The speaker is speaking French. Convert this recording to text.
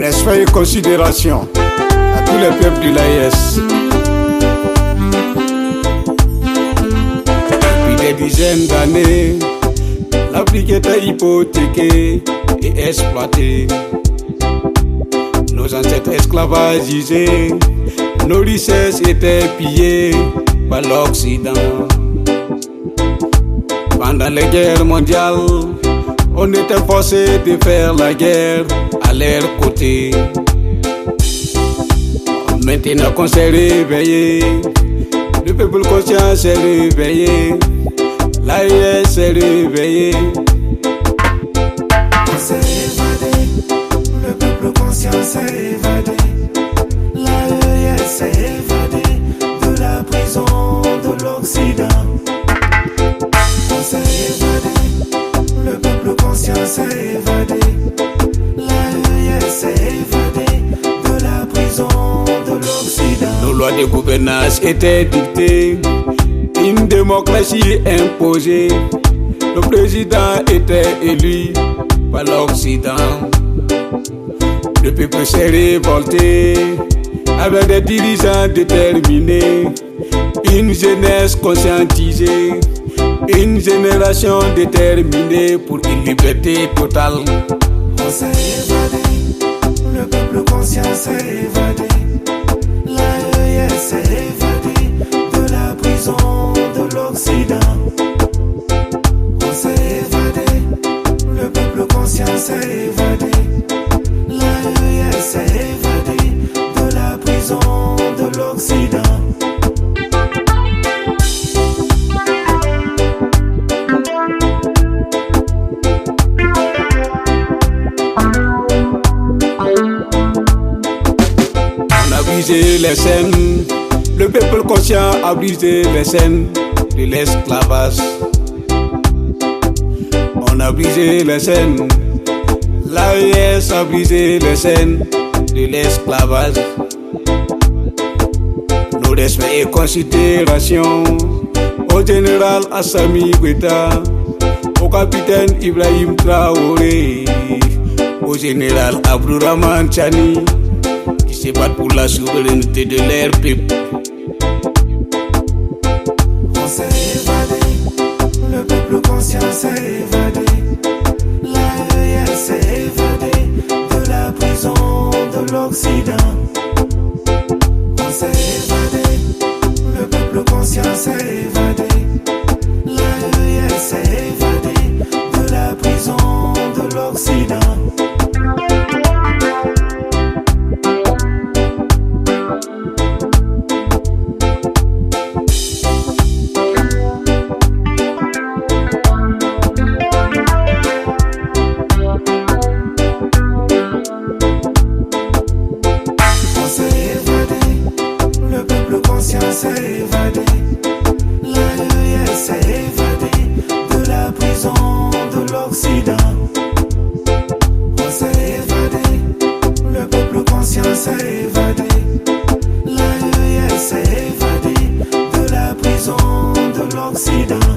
Respect et considération à tous les peuples de l'AES. Depuis des dizaines d'années, l'Afrique était hypothéquée et exploitée. Nos ancêtres esclavagisés, nos richesses étaient pillées par l'Occident. Pendant les guerres mondiales, on était forcé de faire la guerre à leur côté. Maintenant qu'on s'est réveillé, le peuple conscient s'est réveillé, l'AES s'est réveillé. On s'est évadé, le peuple conscient s'est évadé, l'AES s'est évadé de la prison de l'Occident. On s'est évadé, le peuple conscient s'est évadé, l'AES s'est évadé de la prison de l'Occident. Nos lois de gouvernance étaient dictées, une démocratie imposée. Le président était élu par l'Occident. Le peuple s'est révolté avec des dirigeants déterminés, une jeunesse conscientisée, une génération déterminée pour une liberté totale. On s'est évadé, le peuple conscient s'est évadé, l'AES s'est évadé de la prison de l'Occident. On s'est évadé, le peuple conscient s'est évadé, l'AES s'est évadé de la prison de l'Occident. Les scènes, le peuple conscient a brisé les scènes de l'esclavage. On a brisé les scènes, l'AES a brisé les scènes de l'esclavage. Nos respects et considérations au général Assimi Goïta, au capitaine Ibrahim Traoré, au général Abdourahmane Tchani, qui se battent pour la souveraineté de leur peuple. On s'est évadé, le peuple conscient s'est évadé, l'AES s'est évadé de la prison de l'Occident. On s'est évadé, le peuple conscient s'est évadé, l'AES s'est évadé de la prison de l'Occident. S'est évadé, l'AES s'est évadé de la prison de l'Occident. On s'est évadé, le peuple conscient s'est évadé, l'AES s'est évadé de la prison de l'Occident.